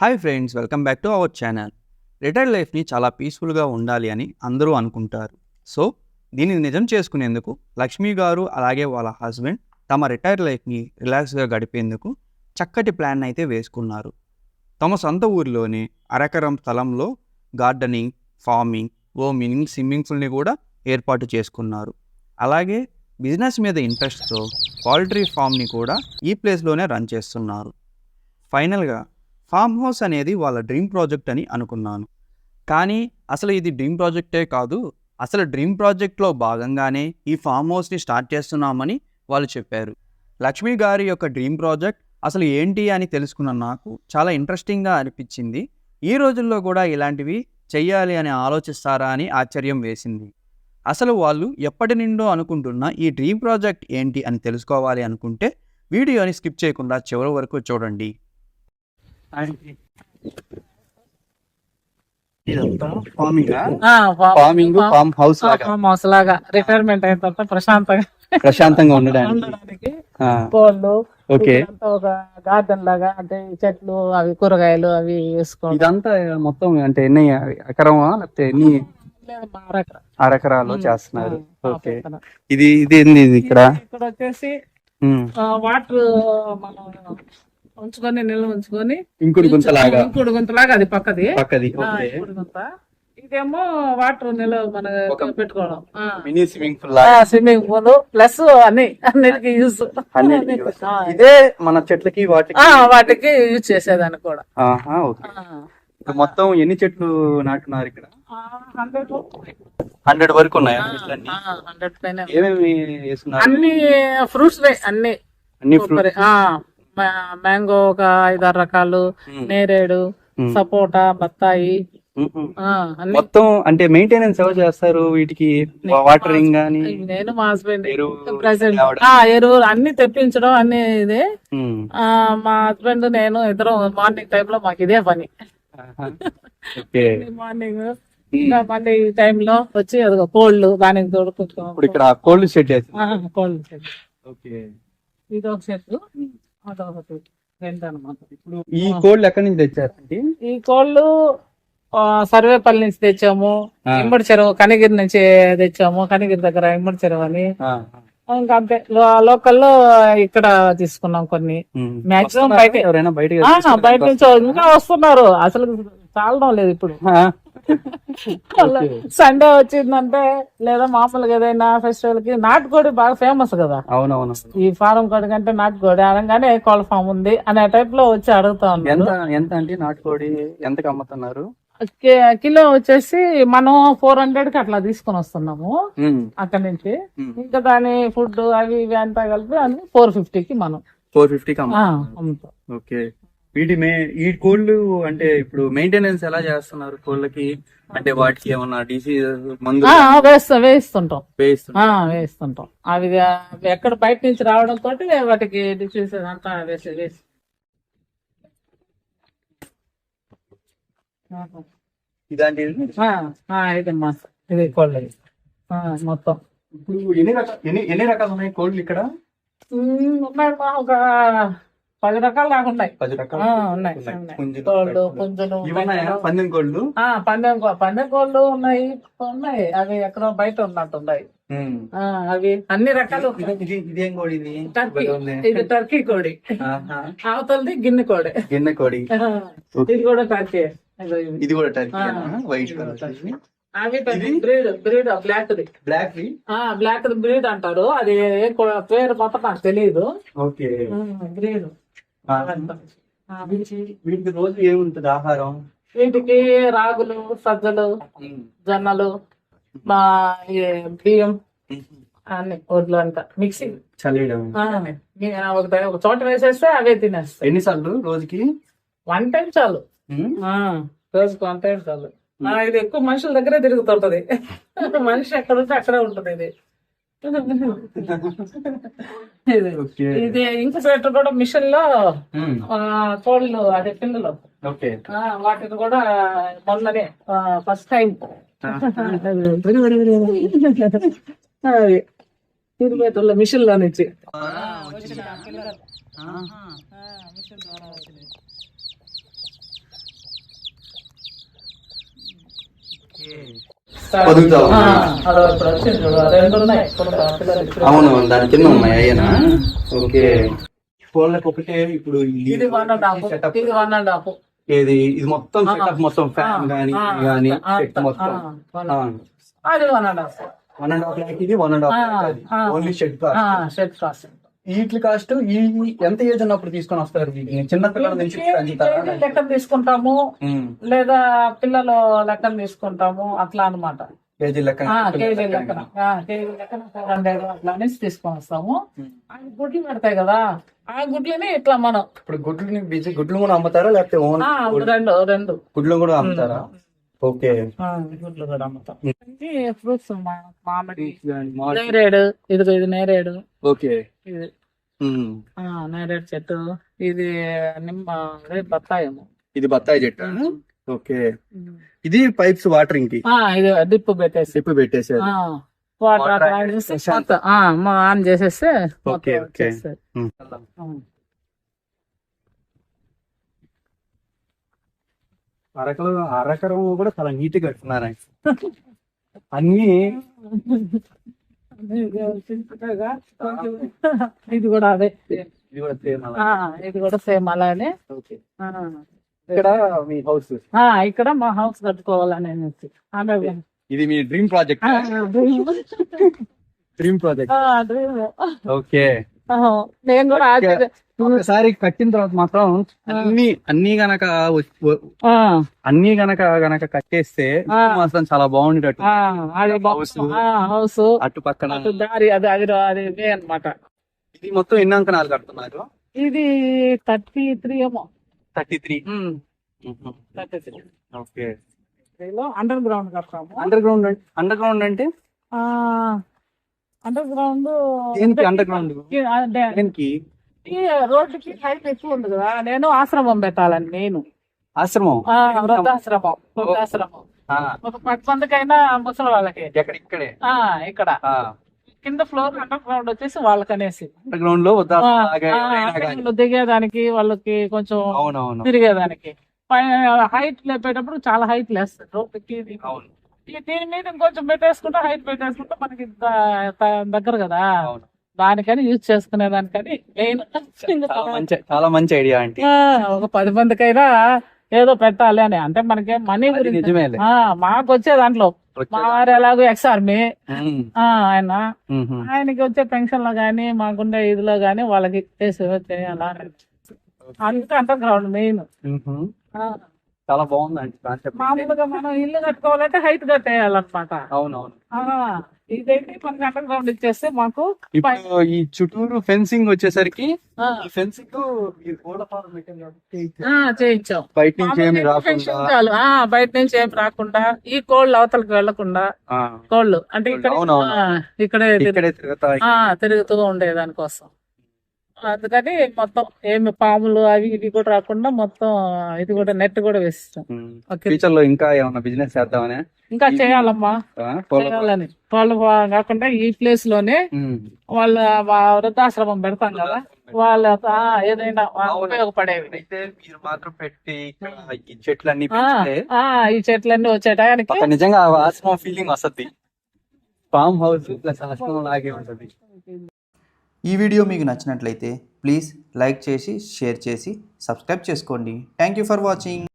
Hi friends, welcome back to our channel. Retired లైఫ్ని చాలా పీస్ఫుల్గా ఉండాలి అని అందరూ అనుకుంటారు. సో దీన్ని నిజం చేసుకునేందుకు లక్ష్మి గారు అలాగే వాళ్ళ హస్బెండ్ తమ రిటైర్డ్ లైఫ్ని రిలాక్స్గా గడిపేందుకు చక్కటి ప్లాన్ అయితే వేసుకున్నారు. తమ సొంత ఊరిలోనే అరెకరం స్థలంలో గార్డెనింగ్, ఫార్మింగ్, మినీ స్విమ్మింగ్ పూల్ని కూడా ఏర్పాటు చేసుకున్నారు. అలాగే బిజినెస్ మీద ఇంట్రెస్ట్తో పౌల్ట్రీ ఫామ్ని కూడా ఈ ప్లేస్లోనే రన్ చేస్తున్నారు. ఫైనల్గా ఫామ్ హౌస్ అనేది వాళ్ళ డ్రీమ్ ప్రాజెక్ట్ అని అనుకున్నాను. కానీ అసలు ఇది డ్రీమ్ ప్రాజెక్టే కాదు, అసలు డ్రీమ్ ప్రాజెక్ట్లో భాగంగానే ఈ ఫామ్ హౌస్ని స్టార్ట్ చేస్తున్నామని వాళ్ళు చెప్పారు. లక్ష్మి గారి యొక్క డ్రీమ్ ప్రాజెక్ట్ అసలు ఏంటి అని తెలుసుకున్న నాకు చాలా ఇంట్రెస్టింగ్గా అనిపించింది. ఈ రోజుల్లో కూడా ఇలాంటివి చెయ్యాలి అని ఆలోచిస్తారా అని ఆశ్చర్యం వేసింది. అసలు వాళ్ళు ఎప్పటి నుండో అనుకుంటున్న ఈ డ్రీమ్ ప్రాజెక్ట్ ఏంటి అని తెలుసుకోవాలి అనుకుంటే వీడియోని స్కిప్ చేయకుండా చివరి వరకు చూడండి. ఇదంతా ఫార్మింగ్, ఫామ్ హౌస్ లాగా రిటైర్మెంట్ అయిన తర్వాత ప్రశాంతంగా ఉండడానికి కోళ్ళు, ఓకే, ఒక గార్డెన్ లాగా అంటే చెట్లు అవి కూరగాయలు అవి వేసుకోండి. ఇదంతా మొత్తం అంటే ఎన్ని ఎకరమా లేకపోతే ఎన్ని అరెకరాలు చేస్తున్నారు? ఓకే, ఇది ఇది ఏంది ఇక్కడ వచ్చేసి వాటర్ మనం ఉంచుకొని నిల్వ ఉంచుకొని ఇంకుడు గుంతలాగా అది పక్కది ఇంకుడు గుంత. ఇదేమో వాటర్ నిల్వ మన పెట్టుకోవడం mini swimming pool, swimming pool plus అన్నిటికి యూజ్, ఇదే మన చెట్లకి వాటికి యూజ్ చేసేదాన్ని కూడా. మొత్తం ఎన్ని చెట్లు నాటున్నారు ఇక్కడ? 100 వరకు ఉన్నాయి. 100 పైన. ఏమేమి వేస్తున్నారు? అన్ని ఫ్రూట్స్ అన్ని మ్యాంగో ఒక 5-6 రకాలు, నేరేడు, సపోటా, బత్తాయి మొత్తం. అంటే మెయింటెనెన్స్ ఎవరు చేస్తారు వీటికి? వాటరింగ్ గానీ నేను మా హస్బెండ్ ఎరువు అన్ని తెప్పించడం అన్ని ఇదే. మా హస్బెండ్ నేను ఇద్దరం మార్నింగ్ టైమ్ లో మాకు ఇదే పని. మార్నింగ్ మళ్ళీ ఈ టైంలో వచ్చి అదిగో కోళ్ళు దానికి తోడుకుంటాం. ఇప్పుడు ఇక్కడ కోల్డ్ షెడ్ కోల్డ్ షెడ్, ఇది ఒక షెడ్, అదొకటి రెండు అనమాట. ఈ కోళ్ళు ఎక్కడి నుంచి తెచ్చారండి? ఈ కోళ్ళు సర్వేపల్లి నుంచి తెచ్చాము, ఇమ్మడి చెరువు కనిగిరి నుంచి తెచ్చాము. కనిగిరి దగ్గర ఇమ్మడి చెరువు అని. ఇంకా అంతే, లోకల్లో ఇక్కడ తీసుకున్నాం కొన్ని. మాక్సిమం బయట నుంచి ఇంకా వస్తున్నారు, అసలు చాలడం లేదు ఇప్పుడు. సండే వచ్చిందంటే లేదా మామూలుగా ఏదైనా ఫెస్టివల్ కి నాటుకోడి బాగా ఫేమస్ కదా. అవునవును. ఈ ఫారం కోడి కంటే నాటుకోడి అనగానే కోళ్ళ ఫామ్ ఉంది అనే టైప్ లో వచ్చి అడుగుతా ఉన్నారు. ఎంత అంటే నాటుకోడి ఎంతకు అమ్ముతున్నారు? కిలో వచ్చేసి మనం 400 కి అట్లా తీసుకొని వస్తున్నాము అక్కడి నుంచి. ఇంకా దాని ఫుడ్ అవి ఇవి అంతా కలిపి అన్ని 450 కి మనం 450 అమ్ముతాం. ఓకే, ఈ కోళ్ళు అంటే ఇప్పుడు మెయింటెనెన్స్ ఎలా చేస్తున్నారు కోళ్ళకి? అంటే వాటికి ఏమన్నా డిసీజ్ మందు వేస్తుంటాం. అవి ఎక్కడ బయట నుంచి రావడం తోటి వాటికి డిసీజ్ అంతా వేసి ఇది కోళ్ళు మొత్తం. ఇప్పుడు ఎన్ని రకాలు ఉన్నాయి కోళ్ళు ఇక్కడ? ఉన్నాయి ఒక 10 రకాలు దాకా ఉన్నాయి. 10 రకాలు ఉన్నాయి. కోళ్ళు, పుంజులు, పందెం కోళ్ళు, పందెం కోళ్ళు ఉన్నాయి. అవి ఎక్కడో బయట ఉన్నట్టున్నాయి. అవి అన్ని రకాలు. ఇదేం కోడి? ఇది టర్కీ కోడి, అవతలది గిన్నె కోడి. ఇది కూడా టర్కీ. ఇది కూడా టర్కీ. వైట్ అవి బ్రీడ్ బ్లాక్ బ్రీడ్ అంటారు. అది పేరు మొత్తం నాకు తెలియదు. బ్రీడ్. వీటికి రోజు ఏముంటది ఆహారం? వీటికి రాగులు, సజ్జలు, జొన్నలు, బియ్యం అన్ని ఒడ్లు అంతా మిక్సింగ్ చల్లడం. ఒక చోట వేసేస్తే అవే తినేస్తాయి. ఎన్నిసార్లు రోజుకి? 1 టైం చాలు. రోజుకి 1 టైం చాలు. ఇది ఎక్కువ మనుషుల దగ్గరే తిరుగుతుంటది. మనిషి ఎక్కడ ఉంటే అక్కడే ఉంటది. ఇది ఇంక్యుబేటర్ కూడా మిషన్ లో కోళ్ళు అదే పిల్లలు వాటిని కూడా మొన్ననే ఫస్ట్ టైం ఇంక్యుబేటర్ మిషన్ లో నుంచి మిషన్ ద్వారా పొదుగుతా ఆ, ఉన్నాయి. అదో ఇప్పుడు వచ్చింది చూడు, ఆ రెండు ఉన్నాయి ఇప్పుడు ఆ పిల్లలు ఇప్పుడు. అవును దాని కింద ఉన్నాయి అయ్యేనా. ఓకే కోళ్ళకి ఒకటే ఇప్పుడు ఇది 1.5, సెటప్ ఇది 1.5. ఏది ఇది మొత్తం సెటప్ మొత్తం ఫ్యాన్ గానీ గానీ సెట్ మొత్తం అది 1.5. 1.5 lakh ఇది 1.5 lakh only shed cost. Shed cost. వీటి కాస్ట్ ఈ ఎంత ఏజ్ ఉన్నప్పుడు తీసుకొని వస్తారు వీటిని? చిన్న పిల్లల నుంచి పెంచుతారా? కేజీ లెక్కన తీసుకుంటాము, ఉమ్. లేదా పిల్లలు లెక్కన తీసుకుంటాము, అట్లా అన్నమాట. కేజీ లెక్క కేజీ లెక్కన కేజీ లెక్కన 400 అట్లా అనేసి తీసుకొని వస్తాము. అవి గుడ్లు పెడతాయి కదా, ఆ గుడ్లని ఇట్లా మనం ఇప్పుడు గుడ్లు కూడా అమ్ముతారా లేకపోతే ఓన్ రెండు గుడ్లు కూడా అమ్ముతారా? ఓకే గుడ్లు కూడా అమ్ముతాం. ఫ్రూట్స్ మామిడి, నేరేడు, ఇదిగో ఇది నేరేడు, ఓకే ఇది నేరేడు చెట్టు, ఇది నిమ్మ, అదే బత్తాయము. ఇది బత్తాయి చెట్టు. ఓకే ఇది పైప్స్ వాటరింగ్ కి ఇది డిప్పు పెట్టేసి చెప్పి పెట్టేసారు. వాటర్ అక్కడ ఆన్ చేస్తే మొత్తం, ఆన్ చేసేస్తే ఓకే ఓకే అరకరం కూడా చాలా నీట్ గా కట్టున్నారు అన్ని. ఇది కూడా అదే, ఇది కూడా సేమ్ అలా. ఇది కూడా సేమ్ అలానే. ఓకే ఇక్కడ మీ హౌస్, ఇక్కడ మా హౌస్ కట్టుకోవాలని ఇది మీ dream project. Dream project. Okay నేను కూడా ఒకసారి కట్టిన తర్వాత మాత్రం అన్ని గనక కట్టేస్తే మాత్రం చాలా బాగుండేటట్టు. హౌస్ అటు పక్కన దారి అది అది అది అన్నమాట. ఇది మొత్తం ఎన్ని అంకణాలు కడుతున్నారు? ఇది 33 ఏమో. 33. 33 ఓకే అండర్ గ్రౌండ్ కడతాము. అండర్ గ్రౌండ్ అంటే అండర్ గ్రౌండ్ దేనికి? అండర్ గ్రౌండ్ దేనికి? ఈ రోడ్డుకి హైట్ ఎక్కువ ఉంది కదా, నేను ఆశ్రమం పెట్టాలని. నేను ఆశ్రమం, వృద్ధాశ్రమం. ఒక 10 మందికైనా ముసలి వాళ్ళకి ఇక్కడే ఇక్కడ కింద ఫ్లోర్ అండర్ గ్రౌండ్ వచ్చేసి వాళ్ళకనేసి అండర్ గ్రౌండ్ లో దిగేదానికి, వాళ్ళకి కొంచెం తిరిగేదానికి. హైట్ లేపేటప్పుడు చాలా హైట్ లేస్తారు రోడ్డుకి. దీని మీద కొంచెం పెట్టేసుకుంటా, హైట్ పెట్టేసుకుంటా మనకి దగ్గర కదా, దానికని యూజ్ చేసుకునే దానికని చాలా మంచి ఐడియా అంటే. ఒక 10 మందికైనా ఏదో పెట్టాలి అని. అంటే మనకి మనీ గురించి మాకు వచ్చే దాంట్లో, మా వారు ఎలాగో ఎక్స్ ఆర్మీ ఆయనకి వచ్చే పెన్షన్ లో గానీ, మాకుండే ఇదిలో గానీ వాళ్ళకి చేయాలా. అందుకే అండర్ గ్రౌండ్ మెయిన్. చాలా బాగుందండి కాన్సెప్ట్. మామూలుగా మనం ఇల్లు కట్టుకోవాలంటే హైట్ కట్టేయాలన్నమాట. అవునవును. ఇదైతే మనకి అండర్ గ్రౌండ్ ఇచ్చేస్తే మాకు ఇప్పుడు ఈ చుట్టూరు ఫెన్సింగ్ వచ్చేసరికి ఫెన్సింగ్ చేయించాం. బయట నుంచి ఏమి రాకుండా, బయట నుంచి ఏమి రాకుండా, ఈ కోళ్ళు అవతలకి వెళ్లకుండా, కోళ్ళు అంటే ఇక్కడే తిరుగుతూ ఉండే దానికోసం. అందుకని మొత్తం ఏమి పాములు అవి ఇవి కూడా రాకుండా మొత్తం ఇది కూడా నెట్ కూడా వేసిస్తాం. ఫ్యూచర్ లో ఇంకా ఏమన్నా బిజినెస్ చేద్దామని ఇంకా చేయాలమ్మా, చేయాలని. వాళ్ళు కాకుండా ఈ ప్లేస్ లోనే వాళ్ళ వృద్ధాశ్రమం పెడతాం కదా, వాళ్ళ ఏదైనా ఉపయోగపడేవి. అయితే మీరు మాత్రం పెట్టి ఈ చెట్లన్నీ ఈ చెట్లన్నీ వచ్చే టయానికి నిజంగా ఆశ్రమం ఫీలింగ్ వస్తుంది. ఫామ్ హౌస్ ప్లస్ ఆశ్రమం లాగే ఉంటది. ఈ వీడియో మీకు నచ్చినట్లయితే ప్లీజ్ లైక్ చేసి, షేర్ చేసి, సబ్స్క్రైబ్ చేసుకోండి. Thank you for watching.